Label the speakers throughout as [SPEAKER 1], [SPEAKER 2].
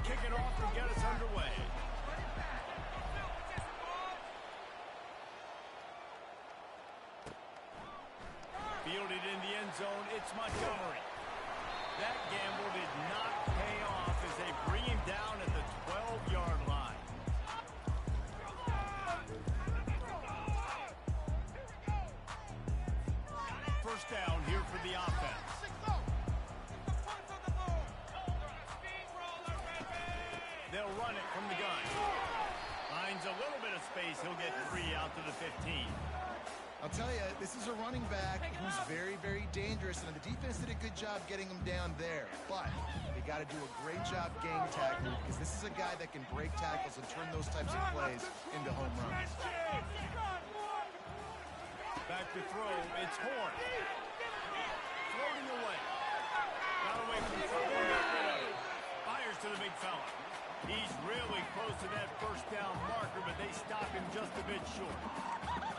[SPEAKER 1] kick it off and get us underway. Fielded in the end zone, it's Montgomery. That gamble did not pay off as they bring him down at the 12-yard line. First down here for the offense. They'll run it from the gun. Finds a little bit of space. He'll get 3 out to the 15.
[SPEAKER 2] I'll tell you, this is a running back who's very, very dangerous, and the defense did a good job getting him down there. But they got to do a great job gang tackling because this is a guy that can break tackles and turn those types of plays into home runs.
[SPEAKER 1] Back to throw, it's Horn. Floating away. Got away from throw. Fires to the big fella. He's really close to that first down marker, but they stop him just a bit short.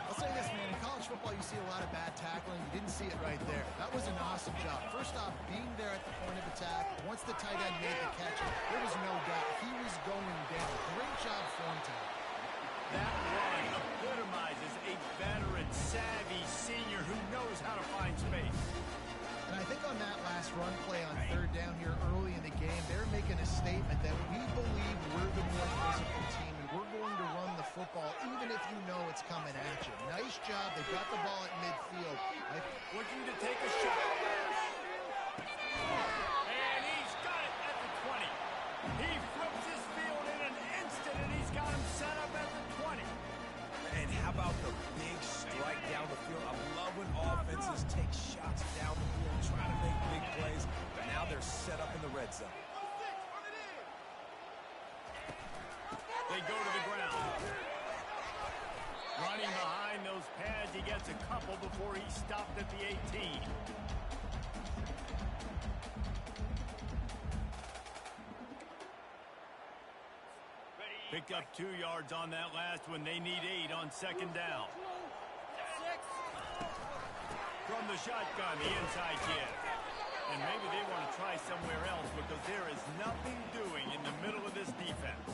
[SPEAKER 2] I'll say this, man, in college football you see a lot of bad tackling. You didn't see it right there. That was an awesome job. First off, being there at the point of attack. Once the tight end made the catch, there was no doubt he was going down. Great job for him today.
[SPEAKER 1] That run epitomizes a veteran, savvy senior who knows how to find space.
[SPEAKER 2] And I think on that last run play on third down here early in the game, they're making a statement that we believe we're the more physical team and we're going to run the football even if you know it's coming at you. Nice job. They got the ball at midfield.
[SPEAKER 1] Looking to take a shot. And he's got it at the 20. He flips his field in an instant, and he's got him set up at the 20.
[SPEAKER 3] And how about the big strike down the field? I love when offenses take shots down the field, trying to make big plays, but now they're set up in the red zone.
[SPEAKER 1] They go to the ground. Running behind those pads, he gets a couple before he stopped at the 18. Picked up 2 yards on that last one. They need 8 on second down. From the shotgun, the inside kid. And maybe they want to try somewhere else because there is nothing doing in the middle of this defense.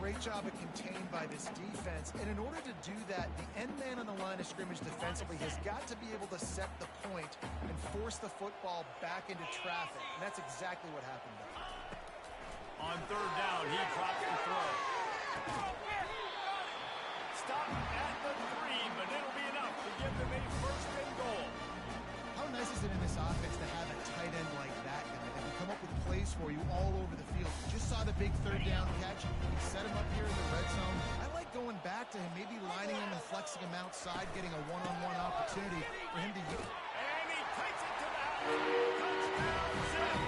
[SPEAKER 2] Great job of contained by this defense. And in order to do that, the end man on the line of scrimmage defensively has got to be able to set the point and force the football back into traffic. And that's exactly what happened there.
[SPEAKER 1] On third down, he drops the throw. Stop at the 3, but it'll be enough to give them a first and goal.
[SPEAKER 2] How nice is it in this offense to have a tight end like that guy that can come up with plays for you all over the field? Just saw the big third down catch. He set him up here in the red zone. I like going back to him, maybe lining him and flexing him outside, getting a one-on-one opportunity for him to use.
[SPEAKER 1] And he takes it to the house. Touchdown, Zip.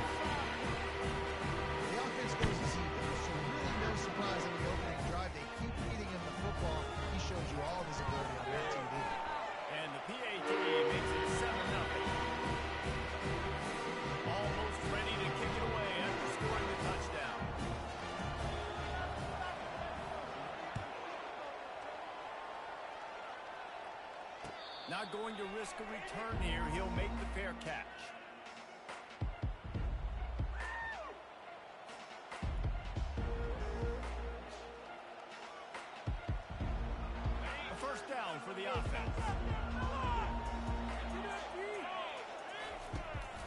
[SPEAKER 2] The offense goes to zero, so really no surprise on the opening drive. They keep feeding him the football. He shows you all of his ability on that TV.
[SPEAKER 1] And the PAT makes it 7-0. Almost ready to kick it away after scoring the touchdown. Not going to risk a return here. He'll make the fair catch. A first down for the offense.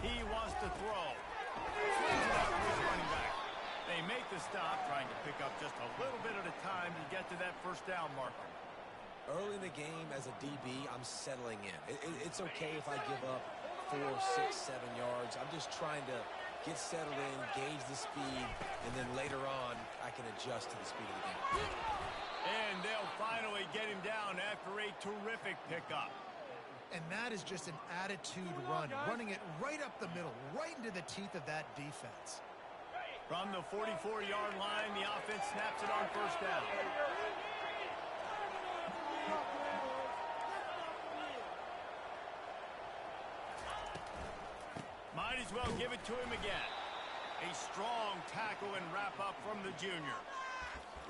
[SPEAKER 1] He wants to throw. Swings it out to his running back. They make the stop, trying to pick up just a little bit at a time to get to that first down marker.
[SPEAKER 3] Early in the game, as a DB, I'm settling in. It's okay if I give up 4, 6, 7 yards. I'm just trying to get settled in, gauge the speed, and then later on, I can adjust to the speed of the game.
[SPEAKER 1] And they'll finally get him down after a terrific pickup.
[SPEAKER 2] And that is just an attitude run, running it right up the middle, right into the teeth of that defense.
[SPEAKER 1] From the 44-yard line, the offense snaps it on first down. Might as well give it to him again. A strong tackle and wrap up from the junior.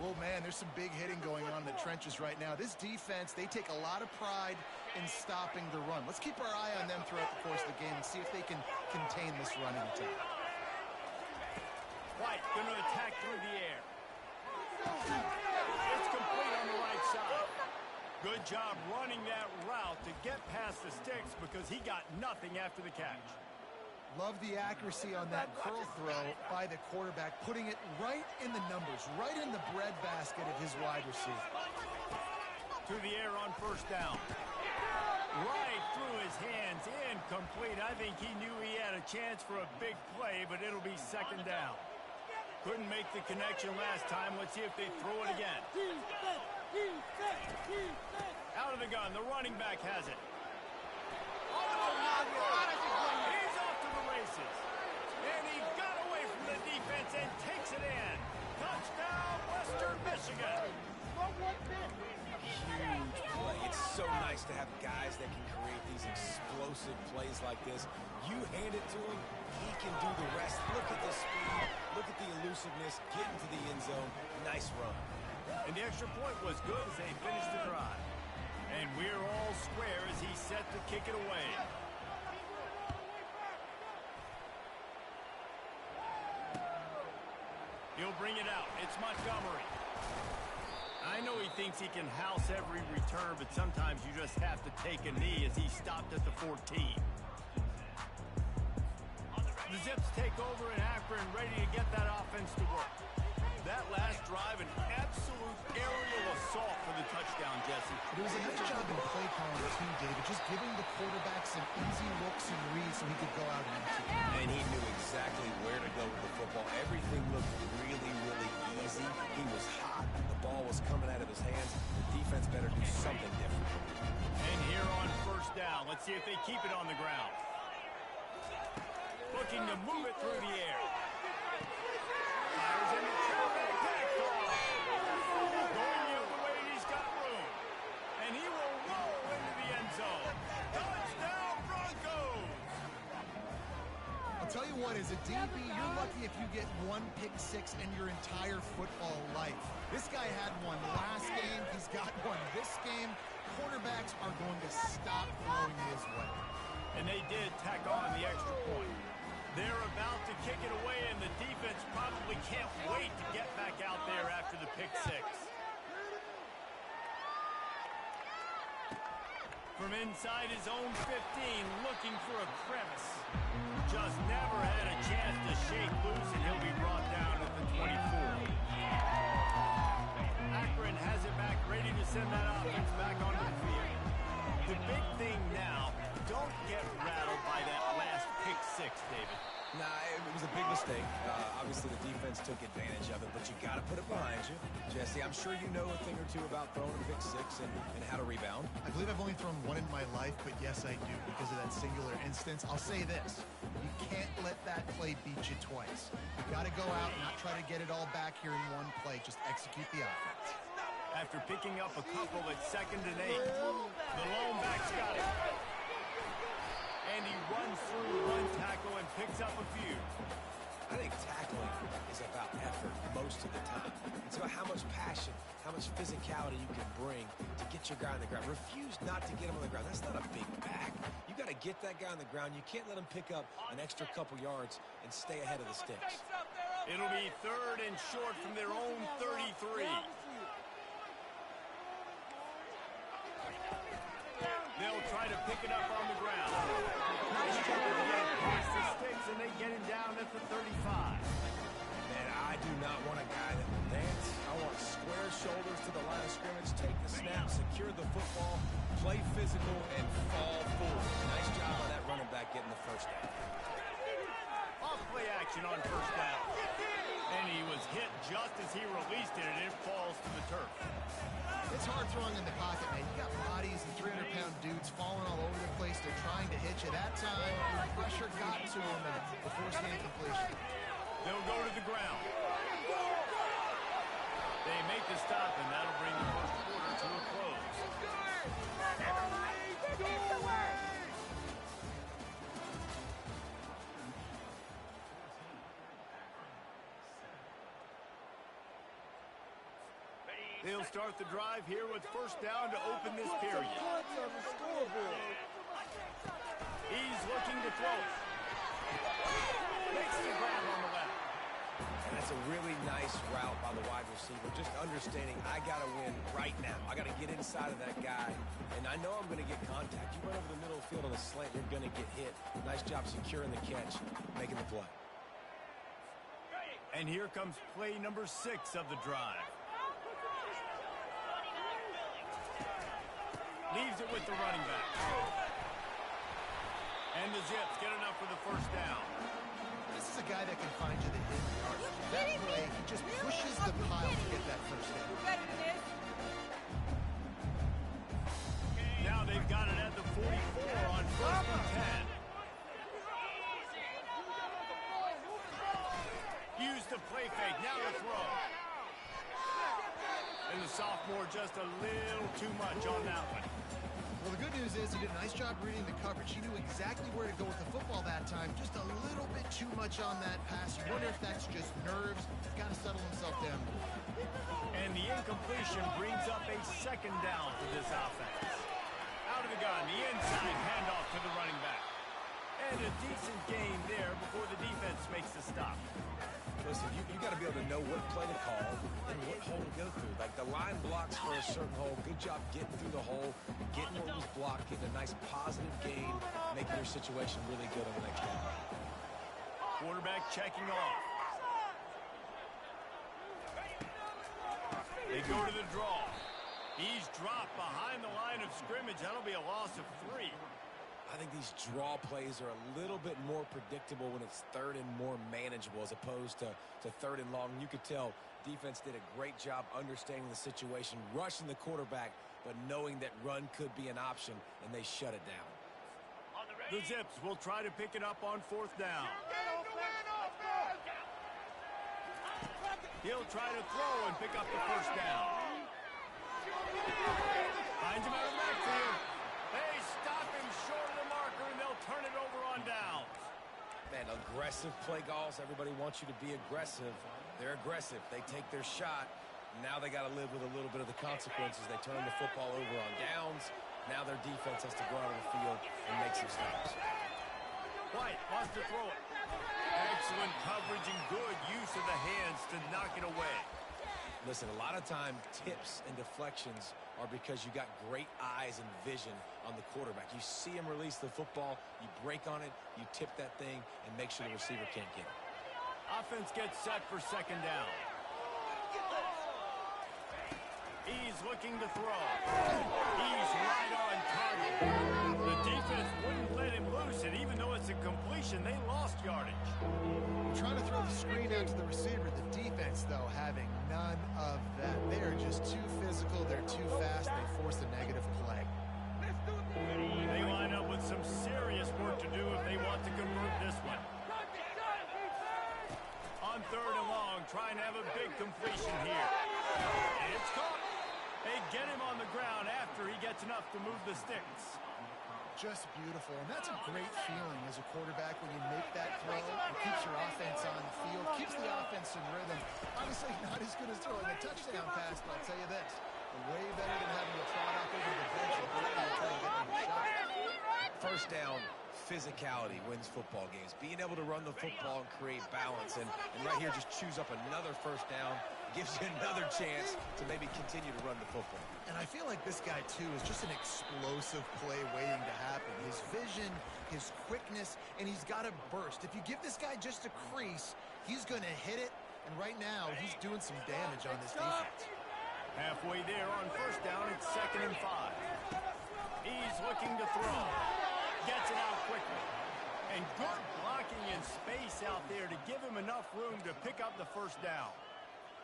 [SPEAKER 2] Well, man, there's some big hitting going on in the trenches right now. This defense, they take a lot of pride in stopping the run. Let's keep our eye on them throughout the course of the game and see if they can contain this running attack.
[SPEAKER 1] White going to attack through the air. It's complete on the right side. Good job running that route to get past the sticks because he got nothing after the catch.
[SPEAKER 2] Love the accuracy on that curl throw by the quarterback, putting it right in the numbers, right in the breadbasket of his wide receiver.
[SPEAKER 1] Through the air on first down. Right through his hands, incomplete. I think he knew he had a chance for a big play, but it'll be second down. Couldn't make the connection last time. Let's see if they throw it again. Out of the gun, the running back has it. He's off to the races. And he got away from the defense and takes it in. Touchdown, Western Michigan.
[SPEAKER 3] Huge play. It's so nice to have guys that can create these explosive plays like this. You hand it to him, he can do the rest. Look at the speed. Look at the elusiveness. Get into the end zone. Nice run.
[SPEAKER 1] And the extra point was good as they finished the drive. And we're all square as he's set to kick it away. He'll bring it out. It's Montgomery. I know he thinks he can house every return, but sometimes you just have to take a knee as he stopped at the 14. The Zips take over in Akron, ready to get that offense to work. That last drive, an absolute aerial assault for the touchdown, Jesse.
[SPEAKER 2] It was a nice job in play calling too, David, just giving the quarterback some easy looks and reads so he could go out and execute.
[SPEAKER 3] And he knew exactly where to go with the football. Everything looked really, really easy. He was hot. The ball was coming out of his hands. The defense better do something different.
[SPEAKER 1] And here on first down, let's see if they keep it on the ground. Looking to move it through the air. Fires into traffic. Going the other way, he's got room. And he will roll into the end zone. Touchdown, Broncos!
[SPEAKER 2] I'll tell you what, as a DB, you're lucky if you get one pick six in your entire football life. This guy had one last game. He's got one this game. Quarterbacks are going to stop throwing his way.
[SPEAKER 1] And they did tack on the extra point. They're about to kick it away, and the defense probably can't wait to get back out there after the pick six. From inside his own 15, looking for a crevice. Just never had a chance to shake loose, and he'll be brought down at the 24. Akron has it back, ready to send that offense back onto the field. The big thing now, don't get rattled by that last pick six, David.
[SPEAKER 3] Nah, it was a big mistake. Obviously, the defense took advantage of it, but you got to put it behind you. Jesse, I'm sure you know a thing or two about throwing a pick six and how to rebound.
[SPEAKER 2] I believe I've only thrown one in my life, but yes, I do because of that singular instance. I'll say this. You can't let that play beat you twice. You got to go out and not try to get it all back here in one play. Just execute the offense.
[SPEAKER 1] After picking up a couple at 2nd and 8, the lone back's got it. And he runs through one tackle and picks up a few.
[SPEAKER 3] I think tackling is about effort most of the time. It's about how much passion, how much physicality you can bring to get your guy on the ground. Refuse not to get him on the ground. That's not a big back. You got to get that guy on the ground. You can't let him pick up an extra couple yards and stay ahead of the sticks.
[SPEAKER 1] It'll be 3rd and short from their own 33. They'll try to pick it up on the ground. Nice job to get past the sticks, and they get him down at the 35.
[SPEAKER 3] Man, I do not want a guy that will dance. I want square shoulders to the line of scrimmage, take the snap, secure the football, play physical, and fall forward. Nice job on that running back getting the first down.
[SPEAKER 1] Off play action on first down. And he was hit just as he released it, and it falls to the turf.
[SPEAKER 2] It's hard throwing in the pocket, man. You got bodies and 300-pound dudes falling all over the place. They're trying to hit you. That time, the pressure got to him and the forced incompletion.
[SPEAKER 1] They'll go to the ground. They make the stop, and that'll bring the first quarter to a close. They'll start the drive here with first down to open this period. He's looking to throw it. Makes the grab on the left.
[SPEAKER 3] And That's a really nice route by the wide receiver. Just understanding I got to win right now. I got to get inside of that guy, and I know I'm going to get contact. You run over the middle of the field on the slant, you're going to get hit. Nice job securing the catch, making the play.
[SPEAKER 1] And here comes play number 6 of the drive. Leaves it with the running back. And the Zips get enough for the first down.
[SPEAKER 2] This is a guy that can find you the hidden yard. That play, he just pushes the pile to get that first down.
[SPEAKER 1] Now they've got it at the 44 on 1st and 10. Use the play fake. Now the throw. And the sophomore just a little too much on that one.
[SPEAKER 2] Well, the good news is he did a nice job reading the coverage. He knew exactly where to go with the football that time. Just a little bit too much on that pass. You wonder if that's just nerves. He's got to settle himself down.
[SPEAKER 1] And the incompletion brings up a 2nd down for this offense. Out of the gun, the inside handoff to the running back. And a decent gain there before the defense makes the stop.
[SPEAKER 3] Listen, you got to be able to know what play to call and what hole to go through. Like the line blocks for a certain hole. Good job getting through the hole, getting what was blocked, getting a nice positive gain, making your situation really good on the next one.
[SPEAKER 1] Quarterback checking off. They go to the draw. He's dropped behind the line of scrimmage. That'll be a loss of 3.
[SPEAKER 3] I think these draw plays are a little bit more predictable when it's 3rd and more manageable as opposed to 3rd and long. You could tell defense did a great job understanding the situation, rushing the quarterback, but knowing that run could be an option, and they shut it down.
[SPEAKER 1] The Zips will try to pick it up on 4th down. He'll try to throw and pick up the 1st down. Finds him out of the backfield. They stop him short of the marker, and they'll turn it over on downs.
[SPEAKER 3] Man, aggressive play calls. Everybody wants you to be aggressive. They're aggressive. They take their shot. Now they got to live with a little bit of the consequences. They turn the football over on downs. Now their defense has to go out on the field and make some stops.
[SPEAKER 1] White wants to throw it. Excellent coverage and good use of the hands to knock it away.
[SPEAKER 3] Listen, a lot of time tips and deflections are because you got great eyes and vision on the quarterback. You see him release the football, you break on it, you tip that thing, and make sure the receiver can't get it.
[SPEAKER 1] Offense gets set for 2nd down. He's looking to throw. He's right on target. The defense wouldn't let him loose, and even though it's a completion, they lost yardage.
[SPEAKER 2] Trying to throw the screen out to the receiver. The defense, though, having none of that. They are just too physical. They're too fast. They force a negative play.
[SPEAKER 1] They line up with some serious work to do if they want to convert this one. On 3rd and long, trying to have a big completion here. And it's caught. They get him on the ground after he gets enough to move the sticks.
[SPEAKER 2] Just beautiful, and that's a great feeling as a quarterback when you make that throw. It keeps your offense on the field, keeps the offense in rhythm. Obviously not as good as throwing a touchdown pass, but I'll tell you this, way better than having to trot off over the bench and try to get them a shot.
[SPEAKER 3] 1st down, physicality wins football games. Being able to run the football and create balance, and right here just choose up another 1st down, gives you another chance to maybe continue to run the football.
[SPEAKER 2] And I feel like this guy, too, is just an explosive play waiting to happen. His vision, his quickness, and he's got to burst. If you give this guy just a crease, he's going to hit it. And right now, he's doing some damage on this defense.
[SPEAKER 1] Halfway there on 1st down, it's 2nd and 5. He's looking to throw. Gets it out quickly. And good blocking in space out there to give him enough room to pick up the 1st down.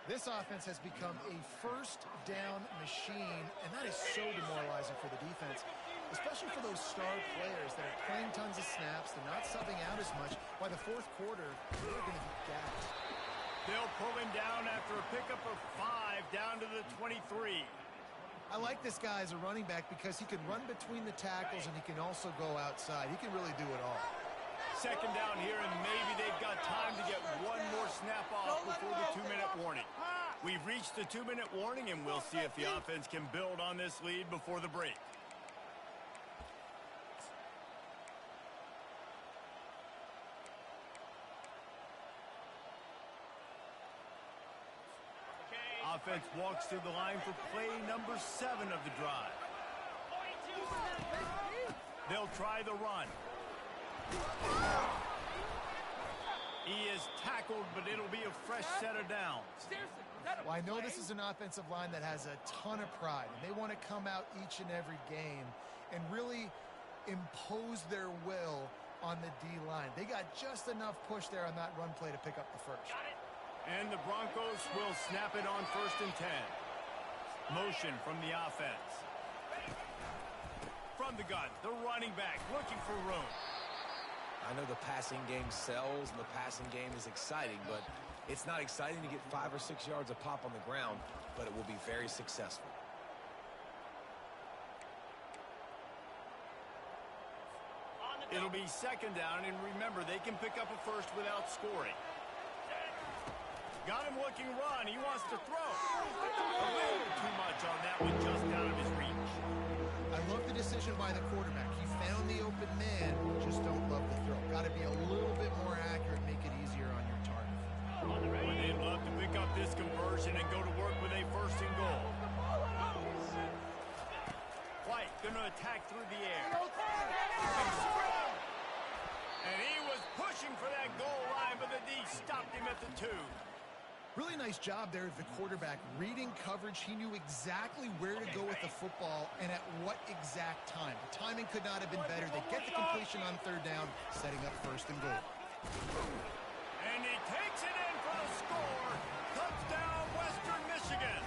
[SPEAKER 2] This offense has become a 1st down machine, and that is so demoralizing for the defense, especially for those star players that are playing tons of snaps. They're not subbing out as much. By the 4th quarter, they're going to be gassed.
[SPEAKER 1] They'll pull him down after a pickup of 5 down to the 23.
[SPEAKER 2] I like this guy as a running back because he can run between the tackles and he can also go outside. He can really do it all.
[SPEAKER 1] 2nd down here, and maybe they've got time to get one more snap off before the 2-minute warning. We've reached the 2-minute warning, and we'll see if the offense can build on this lead before the break. offense walks to the line for play number 7 of the drive. They'll try the run. He is tackled, but it'll be a fresh set of downs.
[SPEAKER 2] Well, I know this is an offensive line that has a ton of pride, and they want to come out each and every game and really impose their will on the D-line. They got just enough push there on that run play to pick up the first.
[SPEAKER 1] And the Broncos will snap it on 1st and 10. Motion from the offense. From the gun, the running back looking for room.
[SPEAKER 3] I know the passing game sells and the passing game is exciting, but it's not exciting to get 5 or 6 yards a pop on the ground, but it will be very successful.
[SPEAKER 1] It'll be 2nd down, and remember, they can pick up a first without scoring. Got him looking run. He wants to throw. A little too much on that one, just out of his reach.
[SPEAKER 2] I love the decision by the quarterback. He found the open man, just don't love the throw. Got to be a little bit more accurate, make it easier on your target.
[SPEAKER 1] Well, they'd love to pick up this conversion and go to work with a 1st and goal. White going to attack through the air. And he was pushing for that goal line, but the D stopped him at the 2.
[SPEAKER 2] Really nice job there of the quarterback. Reading coverage, he knew exactly where to go with the football and at what exact time. The timing could not have been better. They get the completion on 3rd down, setting up 1st and goal.
[SPEAKER 1] And he takes it in for the score. Touchdown, Western Michigan.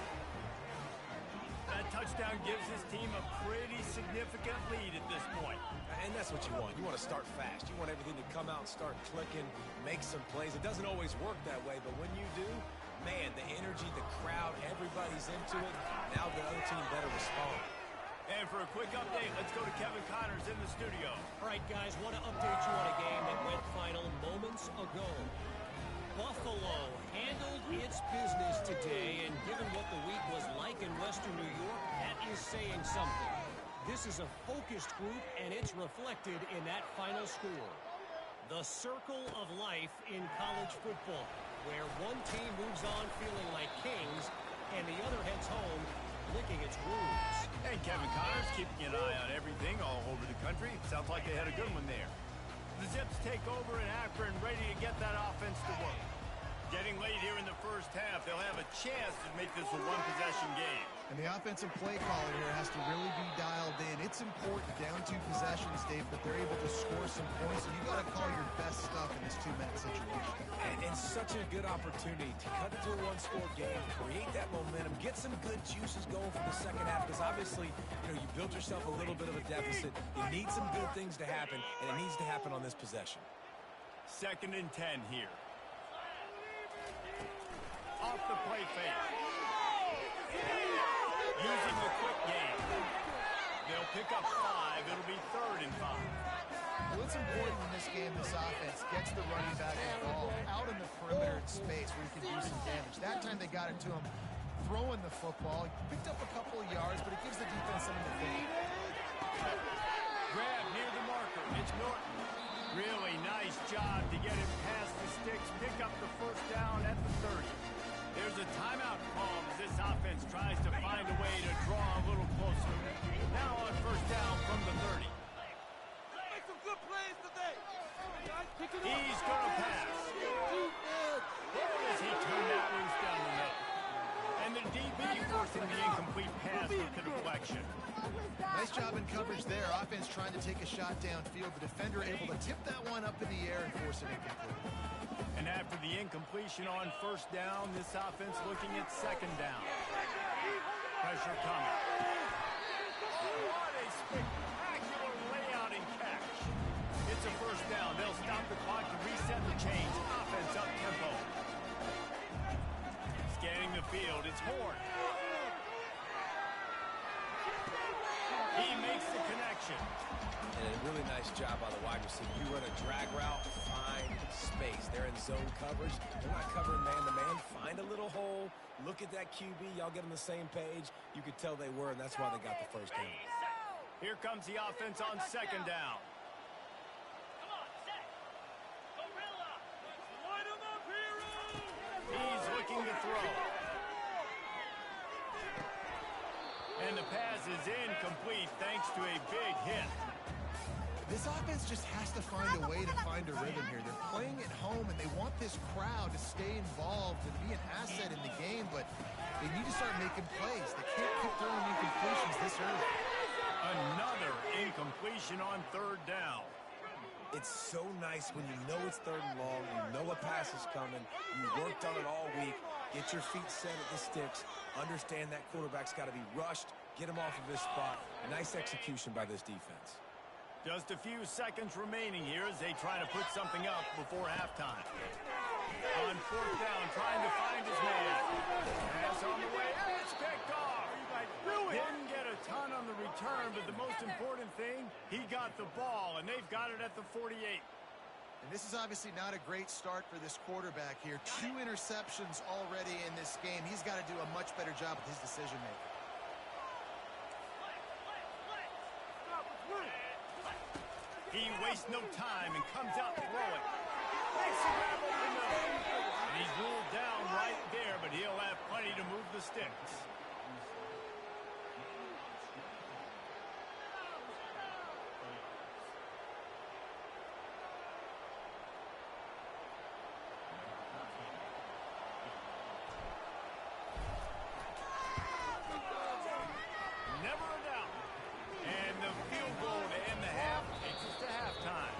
[SPEAKER 1] That touchdown gives his team a pretty significant lead at this point.
[SPEAKER 3] And that's what you want. You want to start fast. You want everything to come out and start clicking, make some plays. It doesn't always work that way, but when you do, man, the energy, the crowd, everybody's into it. Now the other team better respond.
[SPEAKER 1] And for a quick update, let's go to Kevin Connors in the studio.
[SPEAKER 4] All right, guys, want to update you on a game that went final moments ago. Buffalo handled its business today, and given what the week was like in Western New York, that is saying something. This is a focused group, and it's reflected in that final score. The circle of life in college football, where one team moves on feeling like kings, and the other heads home licking its wounds.
[SPEAKER 1] And Kevin Connors keeping an eye on everything all over the country. Sounds like they had a good one there. The Zips take over in Akron, ready to get that offense to work. Getting late here in the 1st half, they'll have a chance to make this a one-possession game.
[SPEAKER 2] And the offensive play caller here has to really be dialed in. It's important down 2 possessions, Dave, but they're able to score some points, and you got to call your best stuff in this 2-minute situation.
[SPEAKER 3] And such a good opportunity to cut it to a 1-score game, create that momentum, get some good juices going for the 2nd half, because obviously, you built yourself a little bit of a deficit. You need some good things to happen, and it needs to happen on this possession.
[SPEAKER 1] 2nd and 10 here. Off the play fake. Using the quick game. They'll pick up 5. It'll be 3rd and 5.
[SPEAKER 2] Well, it's important in this game, this offense gets the running back involved out in the perimeter in space where he can do some damage. That time they got it to him throwing the football. He picked up a couple of yards, but it gives the defense something to think.
[SPEAKER 1] Grab near the marker. It's Norton. Really nice job to get it past the sticks. Pick up the 1st down at the 30. There's a timeout called as this offense tries to find a way to draw a little closer. Now on 1st down from the 30.
[SPEAKER 5] Make some good plays today.
[SPEAKER 1] He's going to pass. As he turned that loose down the middle. And the DB forcing the incomplete pass with the deflection.
[SPEAKER 2] Nice job in coverage there. Offense trying to take a shot downfield. The defender able to tip that one up in the air and force it incomplete.
[SPEAKER 1] And after the incompletion on 1st down, this offense looking at 2nd down. Pressure coming. What a spectacular layout and catch. It's a 1st down. They'll stop the clock to reset the chains. Offense up tempo. Scanning the field. It's Horn. He makes the connection.
[SPEAKER 3] And a really nice job by the wide receiver. You run a drag route, find space. They're in zone coverage. They're not covering man-to-man. Find a little hole. Look at that QB. Y'all get on the same page. You could tell they were, and that's why they got the 1st down.
[SPEAKER 1] Here comes the offense on 2nd down. He's looking to throw. And the pass is incomplete thanks to a big hit.
[SPEAKER 2] This offense just has to find a way to find a rhythm here. They're playing at home, and they want this crowd to stay involved and be an asset in the game, but they need to start making plays. They can't keep throwing incompletions this early.
[SPEAKER 1] Another incompletion on third down.
[SPEAKER 3] It's so nice when you know it's third and long, you know a pass is coming, you worked on it all week, get your feet set at the sticks, understand that quarterback's got to be rushed, get him off of his spot. Nice execution by this defense.
[SPEAKER 1] Just a few seconds remaining here as they try to put something up before halftime. On fourth down, trying to find his man. Pass on the way, and it's picked off. Didn't get a ton on the return, but the most important thing, he got the ball, and they've got it at the 48.
[SPEAKER 2] And this is obviously not a great start for this quarterback here. 2 interceptions already in this game. He's got to do a much better job with his decision-making.
[SPEAKER 1] He wastes no time and comes out throwing. Makes a grab over the middle. And he's ruled down right there, but he'll have plenty to move the sticks. Never a doubt. And the field goal to end the half takes us to halftime.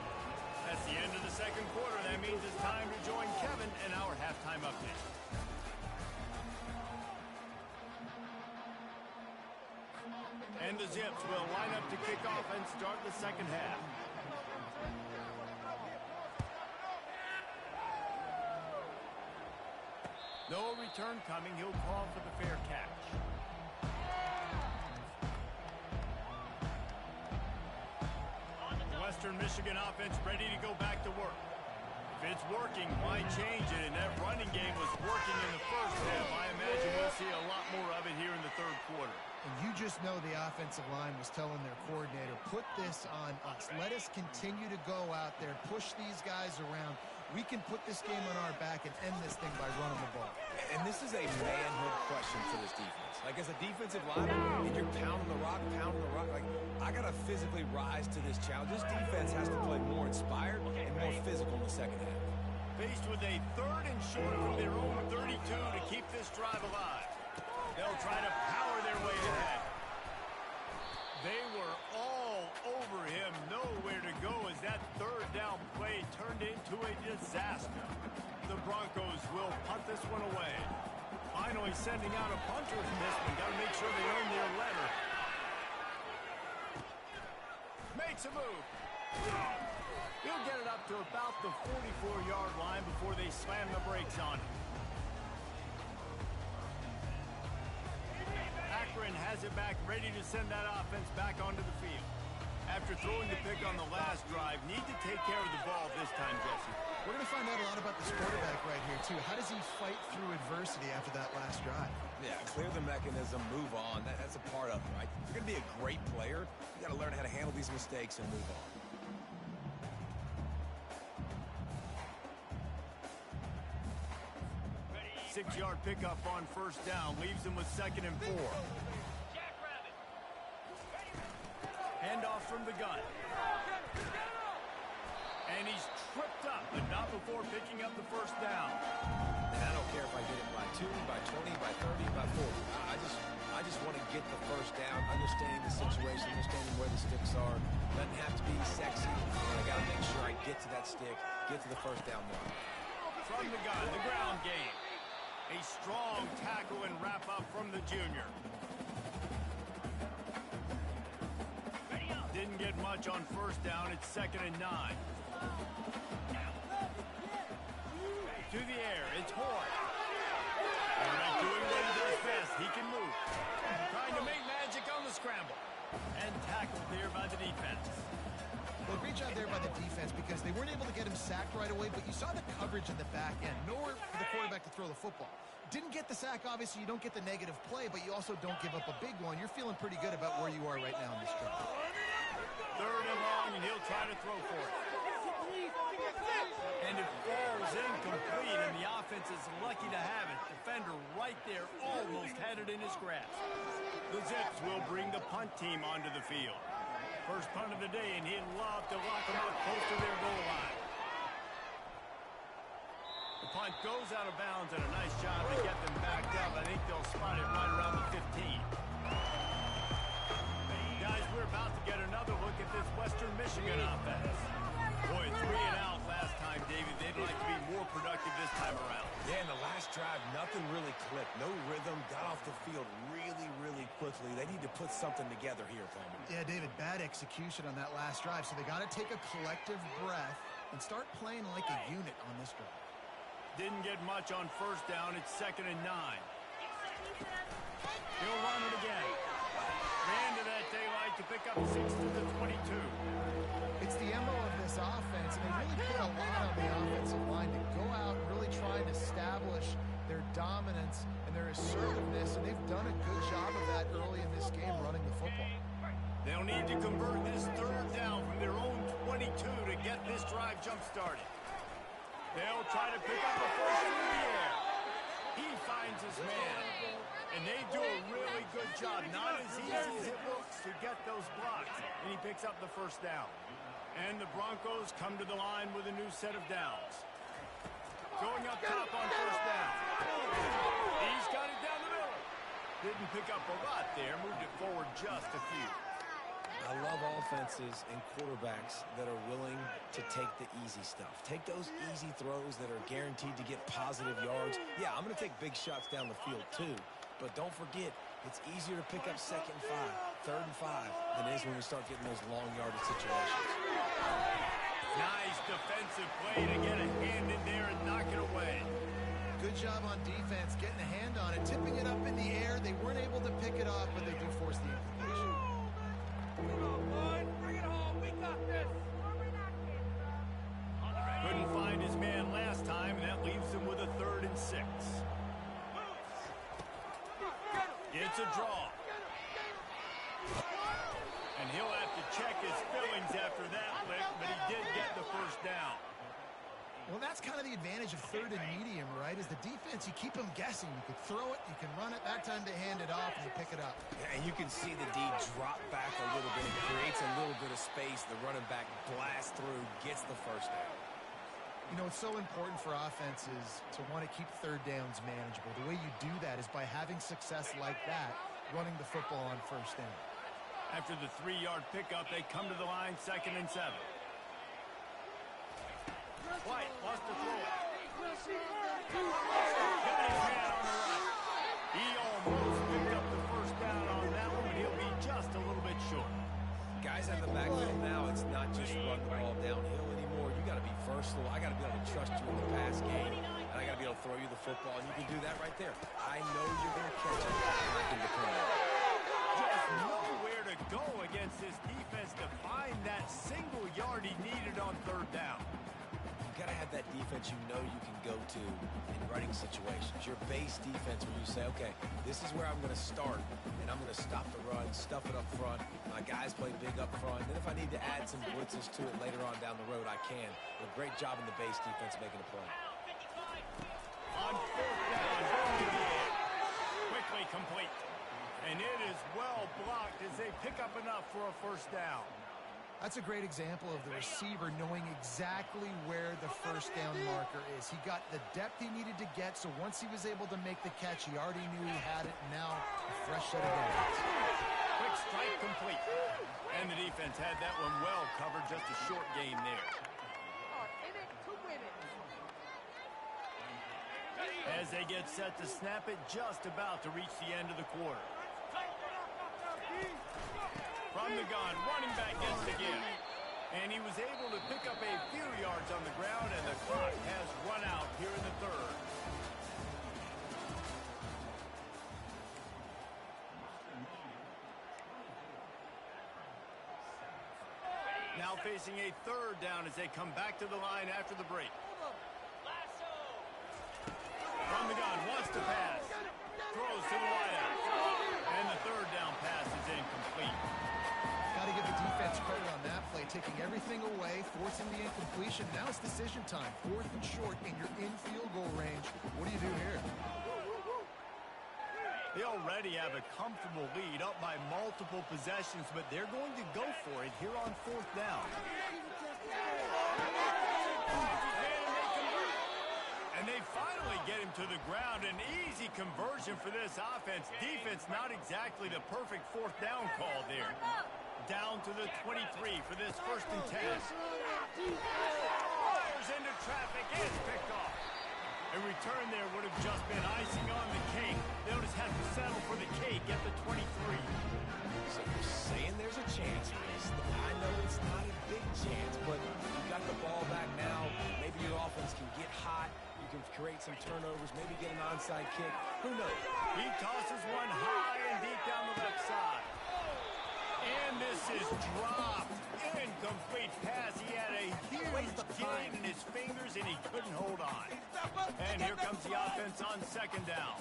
[SPEAKER 1] That's the end of the second quarter. That means it's time to join Kevin in our halftime update. And the Zips will line up to kick off and start the second half. No return coming. He'll call for the fair catch. Western Michigan offense ready to go back to work. If it's working, why change it? And that running game was working in the first half. I imagine we'll see a lot more of it here in the third quarter.
[SPEAKER 2] And you just know the offensive line was telling their coordinator, put this on us. Let us continue to go out there, push these guys around. We can put this game on our back and end this thing by running the ball.
[SPEAKER 3] And this is a manhood question for this defense. Like, as a defensive lineman, and you're pounding the rock, like, I got to physically rise to this challenge. This defense has to play more inspired and more physical in the second half.
[SPEAKER 1] Faced with a third and short from their own 32 to keep this drive alive. They'll try to power their way ahead. They were all over him, nowhere to go as that third down play turned into a disaster. The Broncos will punt this one away. Finally sending out a punter in this one. Got to make sure they earn their letter. Makes a move. He'll get it up to about the 44-yard line before they slam the brakes on him. Akron has it back, ready to send that offense back onto the field. After throwing the pick on the last drive, need to take care of the ball this time, Jesse.
[SPEAKER 2] We're going to find out a lot about this quarterback right here, too. How does he fight through adversity after that last drive?
[SPEAKER 3] Yeah, clear the mechanism, move on. That's a part of it, right? If you're going to be a great player, you got to learn how to handle these mistakes and move on.
[SPEAKER 1] 6-yard pickup on first down. Leaves him with 2nd and 4. Handoff from the gun. And he's tripped up, but not before picking up the first down.
[SPEAKER 3] And I don't care if I get it by 2, by 20, by 30, by 40. I just want to get the first down, understanding the situation, understanding where the sticks are. Doesn't have to be sexy. I got to make sure I get to that stick, get to the first down line.
[SPEAKER 1] From the gun, the ground game. A strong tackle and wrap up from the junior. Didn't get much on first down. It's 2nd and 9. To the air. It's Horn. Quarterback doing what he does best. He can move. Trying to make magic on the scramble. And tackled there by the defense.
[SPEAKER 2] Well, great job there by the defense because they weren't able to get him sacked right away, but you saw the coverage in the back end. Nowhere for the quarterback to throw the football. Didn't get the sack, obviously. You don't get the negative play, but you also don't give up a big one. You're feeling pretty good about where you are right now in this drive.
[SPEAKER 1] 3rd and long, and he'll try to throw for it. And it falls incomplete, and the offense is lucky to have it. Defender right there almost had it in his grasp. The Zips will bring the punt team onto the field. First punt of the day, and he'd love to lock them up close to their goal line. The punt goes out of bounds, and a nice job to get them backed up. I think they'll spot it right around the 15. Guys, we're about to get another look at this Western Michigan offense. Boy, 3 and out last time, David. They'd like to be more productive this time around.
[SPEAKER 3] Yeah, in the last drive, nothing really clicked. No rhythm, got off the field really quickly. They need to put something together here, Palmer.
[SPEAKER 2] Yeah, David, bad execution on that last drive, so they got to take a collective breath and start playing like a unit on this drive.
[SPEAKER 1] Didn't get much on first down. It's 2nd and 9. He'll run it again. Ran to that daylight to pick up 6 to the 22.
[SPEAKER 2] It's the MO of this offense, and they really put a lot on the offensive line to go out and really try and establish their dominance and their assertiveness, and they've done a good job of that early in this game running the football.
[SPEAKER 1] They'll need to convert this 3rd down from their own 22 to get this drive jump-started. They'll try to pick up a first in the air. He finds his man. And they do a really good job. Not as easy as it looks to get those blocks. And he picks up the first down. And the Broncos come to the line with a new set of downs. Going up top on first down. He's got it down the middle. Didn't pick up a lot there. Moved it forward just a few.
[SPEAKER 3] I love offenses and quarterbacks that are willing to take the easy stuff. Take those easy throws that are guaranteed to get positive yards. Yeah, I'm going to take big shots down the field too. But don't forget, it's easier to pick up 2nd and 5, 3rd and 5 than it is when we start getting those long yardage situations.
[SPEAKER 1] Nice defensive play to get a hand in there and knock it away.
[SPEAKER 2] Good job on defense, getting a hand on it, tipping it up in the air. They weren't able to pick it off, but they do force the implication.
[SPEAKER 1] Couldn't find his man last time, and that leaves him with a 3rd and 6. It's a draw. And he'll have to check his fillings after that lick, but he did get the first down.
[SPEAKER 2] Well, that's kind of the advantage of 3rd and medium, right? Is the defense, you keep them guessing. You can throw it, you can run it. That time to hand it off, and you pick it up.
[SPEAKER 3] Yeah, and you can see the D drop back a little bit. It creates a little bit of space. The running back blasts through, gets the first down.
[SPEAKER 2] You know, it's so important for offenses to want to keep 3rd downs manageable. The way you do that is by having success like that, running the football on first down.
[SPEAKER 1] After the 3-yard pickup, they come to the line 2nd and 7. White wants to throw it. Got his man on the right. He almost picked up the first down on that one, but he'll be just a little bit short.
[SPEAKER 3] Guys in the backfield now, it's not just run the ball downhill anymore. You got to be versatile. I got to be able to trust you in the pass game, and I got to be able to throw you the football, and you can do that right there. I know you're going to catch it, and I can depend on it.
[SPEAKER 1] Just nowhere to go against this defense to find that single yard he needed on 3rd down.
[SPEAKER 3] You've got to have that defense you know you can go to in running situations. Your base defense where you say, okay, this is where I'm going to start, and I'm going to stop the run, stuff it up front. My guys play big up front. Then if I need to add some blitzes to it later on down the road, I can. A great job in the base defense making a play.
[SPEAKER 1] On 4th down, going to the air. Quickly complete. And it is well blocked as they pick up enough for a first down.
[SPEAKER 2] That's a great example of the receiver knowing exactly where the first down marker is. He got the depth he needed to get, so once he was able to make the catch, he already knew he had it, and now a fresh set of downs.
[SPEAKER 1] Quick strike complete. And the defense had that one well covered, just a short gain there. As they get set to snap it, just about to reach the end of the quarter. From the gun, running back gets the give. And he was able to pick up a few yards on the ground, and the clock has run out here in the 3rd. Now facing a 3rd down as they come back to the line after the break. From the gun, wants to pass. Throws to the wideout. And the 3rd down pass is incomplete.
[SPEAKER 2] Got to give the defense credit on that play, taking everything away, forcing the incompletion. Now it's decision time. 4th and short, and you're in field goal range. What do you do here?
[SPEAKER 1] They already have a comfortable lead up by multiple possessions, but they're going to go for it here on 4th down. And they finally get him to the ground. An easy conversion for this offense. Defense, not exactly the perfect 4th down call there. Down to the 23 for this 1st and 10. Fires into traffic, is picked off. A return there would have just been icing on the cake. They'll just have to settle for the cake at the 23.
[SPEAKER 3] So you're saying there's a chance, Reese. I know it's not a big chance, but you got the ball back now. Maybe your offense can get hot. You can create some turnovers, maybe get an onside kick. Who knows?
[SPEAKER 1] He tosses one high and deep down the left side. And this is dropped. Incomplete pass. He had a huge gain in his fingers, and he couldn't hold on. And here comes the offense on 2nd down.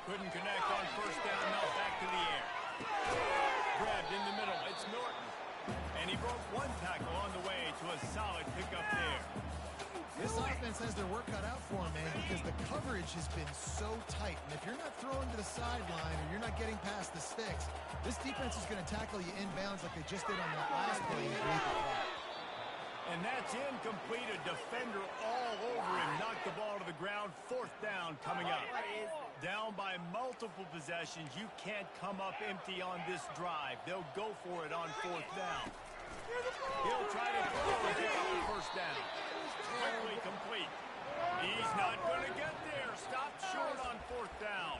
[SPEAKER 1] Couldn't connect on 1st down. Now back to the air. Grabbed in the middle. It's Norton. And he broke one tackle on the way to a solid pickup there.
[SPEAKER 2] This offense has their work cut out for them, man, because the coverage has been so tight. And if you're not throwing to the sideline or you're not getting past the sticks, this defense is going to tackle you inbounds like they just did on that last play.
[SPEAKER 1] And that's incomplete. A defender all over him. Knocked the ball to the ground. 4th down coming up. Down by multiple possessions. You can't come up empty on this drive. They'll go for it on 4th down. He'll try to throw and pick up the 1st down. Quickly complete. He's not going to get there. Stopped short on 4th down.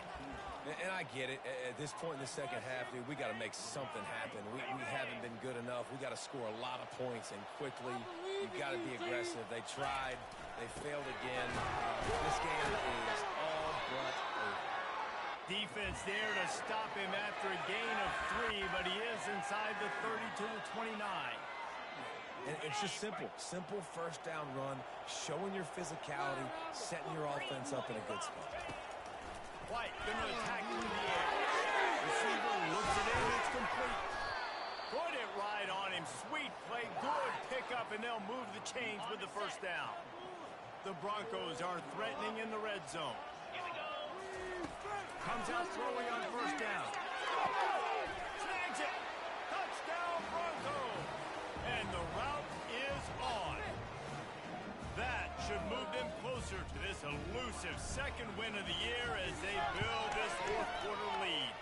[SPEAKER 3] And I get it. At this point in the second half, dude, we got to make something happen. We haven't been good enough. We got to score a lot of points and quickly. You've got to be aggressive. They tried. They failed again. This game is all but over.
[SPEAKER 1] Defense there to stop him after a gain of 3, but he is inside the 30 to the 29.
[SPEAKER 3] And it's just simple. Simple 1st down run, showing your physicality, setting your offense up in a good spot.
[SPEAKER 1] White going to attack through the air. Receiver looks it in. It's complete. Put it right on him. Sweet play. Good pickup, and they'll move the chains with the 1st down. The Broncos are threatening in the red zone. Comes out throwing on 1st down. Snags it. Touchdown, Broncos. And the route is on. That should move them closer to this elusive 2nd win of the year as they build this 4th quarter lead.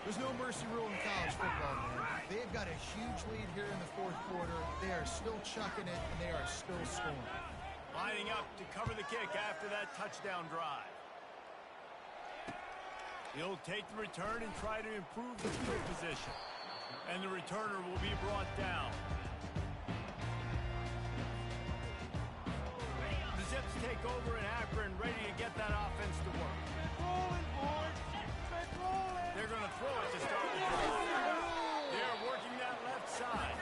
[SPEAKER 2] There's no mercy rule in college football, man. They've got a huge lead here in the 4th quarter. They are still chucking it, and they are still scoring.
[SPEAKER 1] Lining up to cover the kick after that touchdown drive. He'll take the return and try to improve the field position. And the returner will be brought down. The Zips take over in Akron, ready to get that offense to work. They're going to throw it to start the drive. They're working that left side.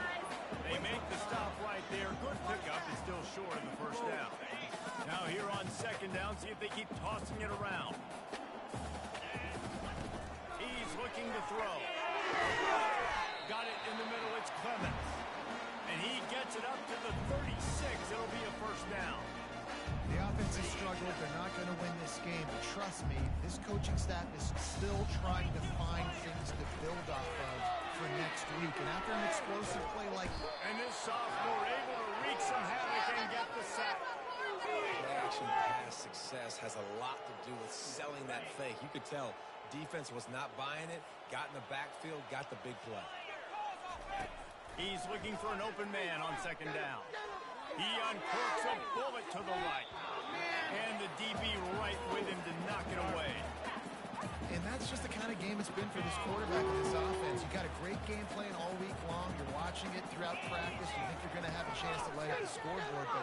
[SPEAKER 1] They make the stop right there. Good pickup is still short of the 1st down. Now here on 2nd down, see if they keep tossing it around. He's looking to throw. Got it in the middle. It's Clemens. And he gets it up to the 36. It'll be a 1st down.
[SPEAKER 2] The offense has struggled. They're not going to win this game. But trust me, this coaching staff is still trying to find things to build off of for next week. And after an explosive play like...
[SPEAKER 1] And this sophomore able to wreak some havoc and get the sack.
[SPEAKER 3] Play-action pass success has a lot to do with selling that fake. You could tell defense was not buying it, got in the backfield, got the big play.
[SPEAKER 1] He's looking for an open man on 2nd down. He uncorks a bullet to the right. And the DB right with him to knock it away.
[SPEAKER 2] And that's just the kind of game it's been for this quarterback and this offense. You got a great game plan all week long. You're watching it throughout practice. You think you're going to have a chance to light up the scoreboard, but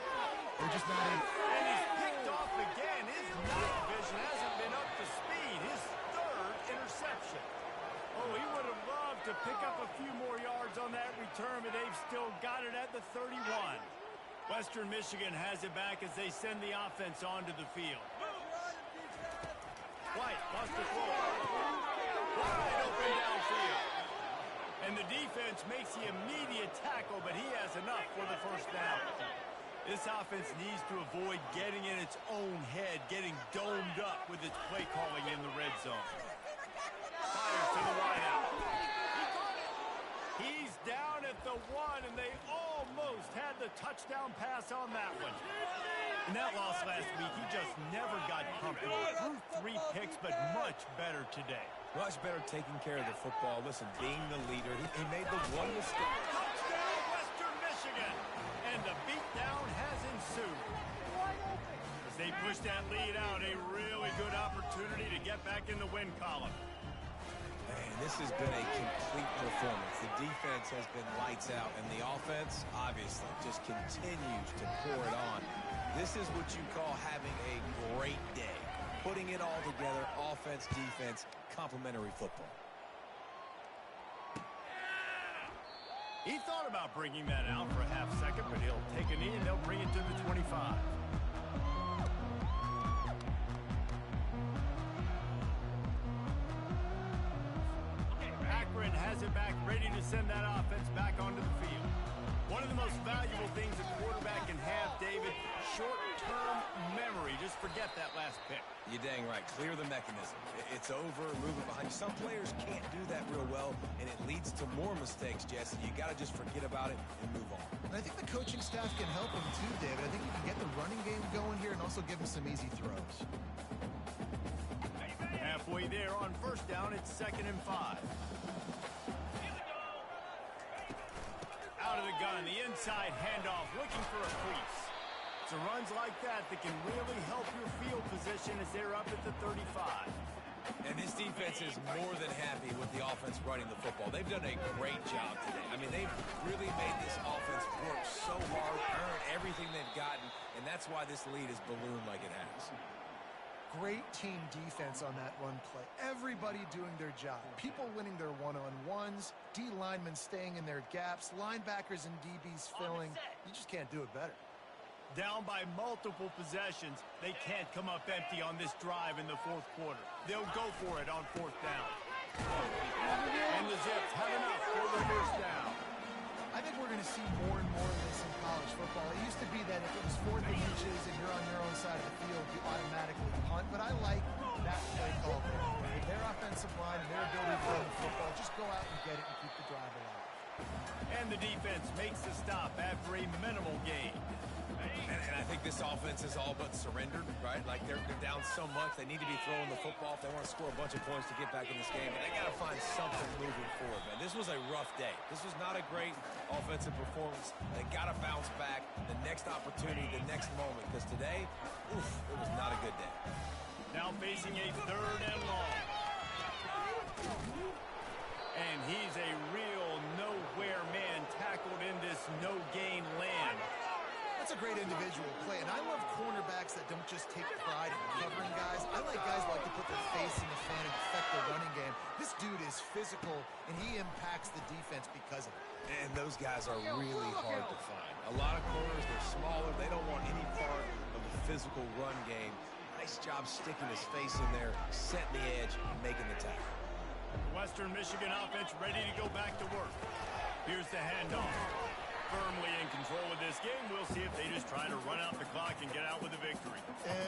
[SPEAKER 2] they're just not in.
[SPEAKER 1] And he's picked off again. His night vision hasn't been up to speed. His 3rd interception. Oh, he would have loved to pick up a few more yards on that return, but they've still got it at the 31. Western Michigan has it back as they send the offense onto the field. White lost the floor. Wide open downfield. And the defense makes the immediate tackle, but he has enough for the 1st down. This offense needs to avoid getting in its own head, getting domed up with its play calling in the red zone. Fires to the wideout. He's down at the 1, and they almost had the touchdown pass on that one. In that loss last week, he just never got comfortable. Threw 3 picks, but much better today.
[SPEAKER 3] Much better taking care of the football. Listen, being the leader, he made the one mistake.
[SPEAKER 1] Touchdown, Western Michigan! And the beatdown has ensued. As they push that lead out, a really good opportunity to get back in the win column.
[SPEAKER 3] Man, this has been a complete performance. The defense has been lights out, and the offense, obviously, just continues to pour it on. This is what you call having a great day. Putting it all together, offense, defense, complementary football.
[SPEAKER 1] He thought about bringing that out for a half second, but he'll take a knee and they'll bring it to the 25. Akron has it back, ready to send that offense back onto the field. One of the most valuable things a quarterback can have, David, short-term memory. Just forget that last pick.
[SPEAKER 3] You're dang right. Clear the mechanism. It's over, moving behind you. Some players can't do that real well, and it leads to more mistakes, Jesse. You got to just forget about it and move on.
[SPEAKER 2] And I think the coaching staff can help him too, David. I think he can get the running game going here and also give him some easy throws.
[SPEAKER 1] Halfway there on first down, it's 2nd and 5. Out of the gun, the inside handoff, looking for a crease. It's runs like that can really help your field position as they're up at the 35.
[SPEAKER 3] And this defense is more than happy with the offense running the football. They've done a great job today. I mean, they've really made this offense work so hard, earn everything they've gotten, and that's why this lead has ballooned like it has.
[SPEAKER 2] Great team defense on that run play. Everybody doing their job. People winning their one-on-ones, D linemen staying in their gaps, linebackers and DBs filling. You just can't do it better.
[SPEAKER 1] Down by multiple possessions, they can't come up empty on this drive in the 4th quarter. They'll go for it on 4th down. And the Zips have enough for the 1st down.
[SPEAKER 2] I think we're going to see more and more of this in college football. It used to be that if it was 4th and inches and you're on your own side of the field, you automatically punt. But I like that play call. With their offensive line and their ability to run the football, just go out and get it and keep the drive alive.
[SPEAKER 1] And the defense makes the stop after a minimal gain.
[SPEAKER 3] And I think this offense is all but surrendered, right? Like they're down so much, they need to be throwing the football if they want to score a bunch of points to get back in this game. But they got to find something moving forward, man. This was a rough day. This was not a great offensive performance. They got to bounce back the next opportunity, the next moment. Because today, it was not a good day.
[SPEAKER 1] Now facing a 3rd and long. And he's a real nowhere man tackled in this no-gain land.
[SPEAKER 2] That's a great individual play, and I love cornerbacks that don't just take pride in covering guys. I like guys who like to put their face in the fan and affect the running game. This dude is physical, and he impacts the defense because of it.
[SPEAKER 3] And those guys are really hard to find. A lot of corners, they're smaller. They don't want any part of the physical run game. Nice job sticking his face in there, setting the edge, and making the tackle.
[SPEAKER 1] The Western Michigan offense ready to go back to work. Here's the handoff. Firmly in control of this game. We'll see if they just try to run out the clock and get out with a victory.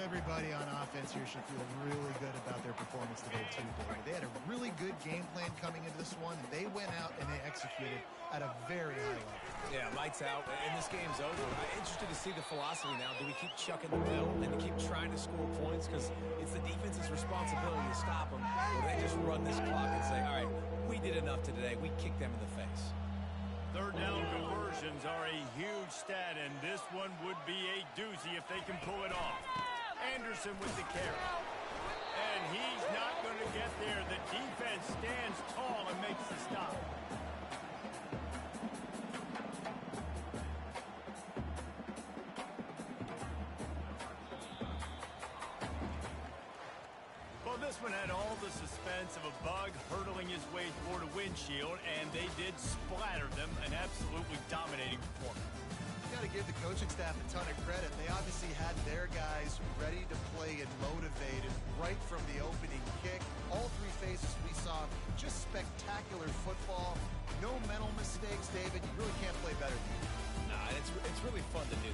[SPEAKER 2] Everybody on offense here should feel really good about their performance today, too, David. They had a really good game plan coming into this one. They went out and they executed at a very high level.
[SPEAKER 3] Yeah, lights out, and this game's over. I'm interested to see the philosophy now. Do we keep chucking the bell and keep trying to score points? Because it's the defense's responsibility to stop them. Or they just run this clock and say, all right, we did enough today. We kicked them in the face.
[SPEAKER 1] 3rd down conversions are a huge stat, and this one would be a doozy if they can pull it off. Anderson with the carry. And he's not going to get there. The defense stands tall and makes the stop. Well, this one had all the suspense of a bug hurtling his way toward a windshield, and they did splatter them. An absolutely dominating performance.
[SPEAKER 2] You got to give the coaching staff a ton of credit. They obviously had their guys ready to play and motivated right from the opening kick. All 3 phases we saw, just spectacular football. No mental mistakes, David. You really can't play better than that.
[SPEAKER 3] Nah, it's really fun to do.